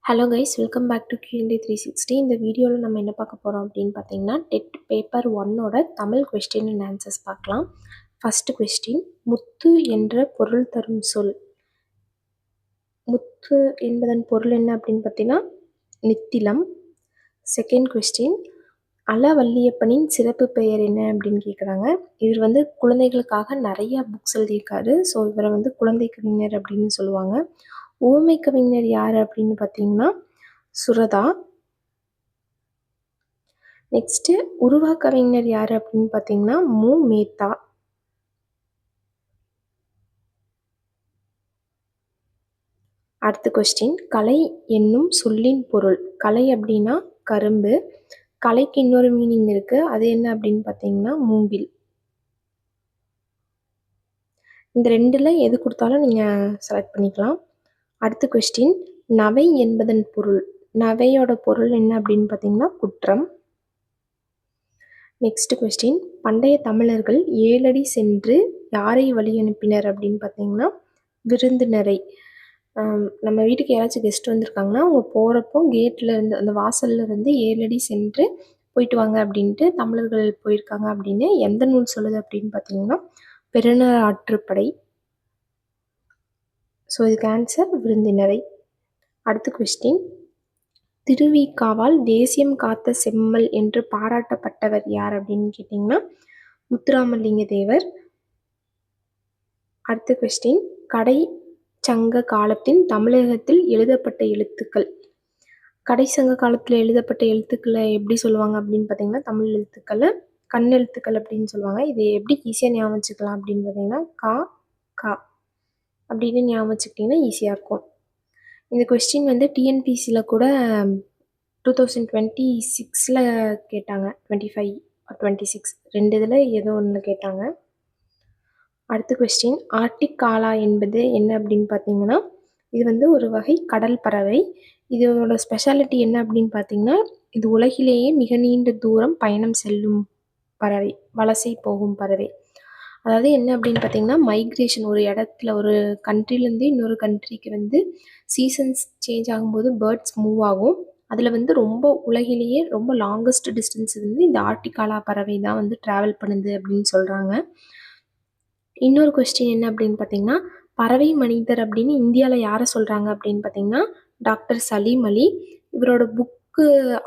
Hello guys, welcome back to Q&A 360. இந்த வீடியோவில் நம்ம என்ன பார்க்க போகிறோம் அப்படின்னு பார்த்தீங்கன்னா, டெட் பேப்பர் 1ஓட தமிழ் கொஸ்டின் அண்ட் ஆன்சர்ஸ் பார்க்கலாம். ஃபஸ்ட்டு கொஸ்டின், முத்து என்ற பொருள் தரும் சொல். முத்து என்பதன் பொருள் என்ன அப்படின்னு பார்த்தீங்கன்னா நித்திலம். செகண்ட் கொஸ்டின், வல்லியப்பனின் சிறப்பு பெயர் என்ன அப்படின்னு கேட்குறாங்க. இவர் வந்து குழந்தைகளுக்காக நிறைய புக்ஸ் எழுதியிருக்காரு. ஸோ இவரை வந்து குழந்தை கவிஞர் அப்படின்னு சொல்லுவாங்க. ஊமை கவிஞர் யார் அப்படின்னு பார்த்தீங்கன்னா சுரதா. நெக்ஸ்ட்டு உருவா கவிஞர் யார் அப்படின்னு பார்த்தீங்கன்னா மு. மேத்தா. அடுத்த கொஸ்டின், கலை என்னும் சொல்லின் பொருள். கலை அப்படின்னா கரும்பு. கலைக்கு இன்னொரு மீனிங் இருக்குது, அது என்ன அப்படின்னு பார்த்தீங்கன்னா மூங்கில். இந்த ரெண்டில் எது கொடுத்தாலும் நீங்கள் செலக்ட் பண்ணிக்கலாம். அடுத்த கொஸ்டின், நவை என்பதன் பொருள். நவையோட பொருள் என்ன அப்படின்னு பார்த்தீங்கன்னா குற்றம். நெக்ஸ்ட் கொஸ்டின், பண்டைய தமிழர்கள் 7 அடி சென்று யாரை வழி அனுப்பினர் அப்படின்னு பார்த்தீங்கன்னா விருந்தினரை. நம்ம வீட்டுக்கு யாராச்சும் கெஸ்ட் வந்திருக்காங்கன்னா அவங்க போகிறப்போ கேட்டில் இருந்து அந்த வாசல்ல இருந்து 7 அடி சென்று போயிட்டு வாங்க அப்படின்ட்டு தமிழர்கள் போயிருக்காங்க அப்படின்னு எந்த நூல் சொல்லுது அப்படின்னு பார்த்தீங்கன்னா பெருநர் ஆற்றுப்படை. ஸோ இதுக்கு ஆன்சர் விருந்தினரை. அடுத்த கொஸ்டின், திருவிக்காவால் தேசியம் காத்த செம்மல் என்று பாராட்டப்பட்டவர் யார் அப்படின்னு கேட்டிங்கன்னா முத்துராமலிங்க தேவர். அடுத்த கொஸ்டின், கடை சங்க காலத்தின் தமிழகத்தில் எழுதப்பட்ட எழுத்துக்கள். கடை சங்க காலத்தில் எழுதப்பட்ட எழுத்துக்களை எப்படி சொல்லுவாங்க அப்படின்னு பார்த்தீங்கன்னா தமிழ் எழுத்துக்களை கண் எழுத்துக்கள் அப்படின்னு சொல்லுவாங்க. இது எப்படி ஈஸியாக ஞாபகம் வச்சுக்கலாம் அப்படின்னு பார்த்தீங்கன்னா கா கா அப்படின்னு ஞாபகம் வச்சுக்கிட்டிங்கன்னா ஈஸியாக இருக்கும். இந்த கொஸ்டின் வந்து டிஎன்பிசியில் கூட 2026 கேட்டாங்க. 25 or 26 ரெண்டு இதில் ஏதோ ஒன்று கேட்டாங்க. அடுத்த கொஸ்டின், ஆர்டிக் காலா என்பது என்ன அப்படின்னு பார்த்தீங்கன்னா இது வந்து ஒரு வகை கடல் பறவை. இதோட ஸ்பெஷாலிட்டி என்ன அப்படின்னு பார்த்தீங்கன்னா இது உலகிலேயே மிக நீண்ட தூரம் பயணம் செல்லும் பறவை, வலசை போகும் பறவை. அதாவது என்ன அப்படின்னு பார்த்தீங்கன்னா மைக்ரேஷன், ஒரு இடத்துல ஒரு கண்ட்ரிலேருந்து இன்னொரு கண்ட்ரிக்கு வந்து சீசன்ஸ் சேஞ்ச் ஆகும்போது பேர்ட்ஸ் மூவ் ஆகும். அதில் வந்து ரொம்ப உலகிலேயே ரொம்ப லாங்கஸ்ட் டிஸ்டன்ஸ் வந்து இந்த ஆர்டிகாலா பறவை தான் வந்து ட்ராவல் பண்ணுது அப்படின்னு சொல்கிறாங்க. இன்னொரு கொஸ்டின் என்ன அப்படின்னு பார்த்தீங்கன்னா பறவை மனிதர் அப்படின்னு இந்தியாவில் யாரை சொல்கிறாங்க அப்படின்னு பார்த்தீங்கன்னா டாக்டர் சலீம் அலி. இவரோட புக்கு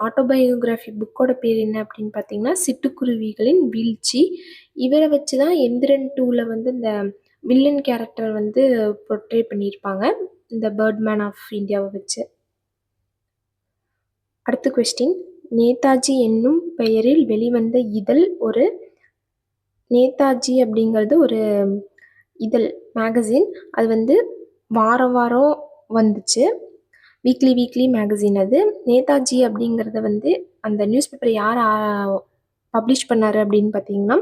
ஆட்டோபயோகிராஃபி புக்கோட பேர் என்ன அப்படின்னு பார்த்தீங்கன்னா சிட்டுக்குருவிகளின் வீழ்ச்சி. இவரை வச்சு தான் எந்திரன் 2ல் வந்து இந்த வில்லன் கேரக்டர் வந்து போர்ட்ரே பண்ணியிருப்பாங்க, இந்த பேர்ட்மேன் ஆஃப் இந்தியாவை வச்சு. அடுத்த கொஸ்டின், நேதாஜி என்னும் பெயரில் வெளிவந்த இதழ் ஒரு. நேதாஜி அப்படிங்கிறது ஒரு இதழ், மேகசின். அது வந்து வாரம் வாரம் வந்துச்சு, வீக்லி மேகசின் அது. நேதாஜி அப்படிங்கிறத வந்து அந்த நியூஸ் பேப்பரை யார் பப்ளிஷ் பண்ணார் அப்படின்னு பார்த்தீங்கன்னா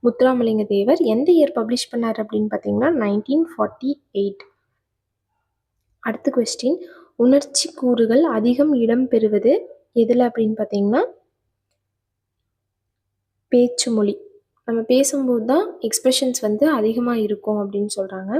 முத்துராமலிங்க தேவர். எந்த இயர் பப்ளிஷ் பண்ணார் அப்படின்னு பார்த்தீங்கன்னா 1948. அடுத்த கொஸ்டின், உணர்ச்சி கூறுகள் அதிகம் இடம் பெறுவது எதில் அப்படின்னு பார்த்தீங்கன்னா பேச்சு மொழி. நம்ம பேசும்போது தான் எக்ஸ்பிரஷன்ஸ் வந்து அதிகமாக இருக்கும் அப்படின்னு சொல்கிறாங்க.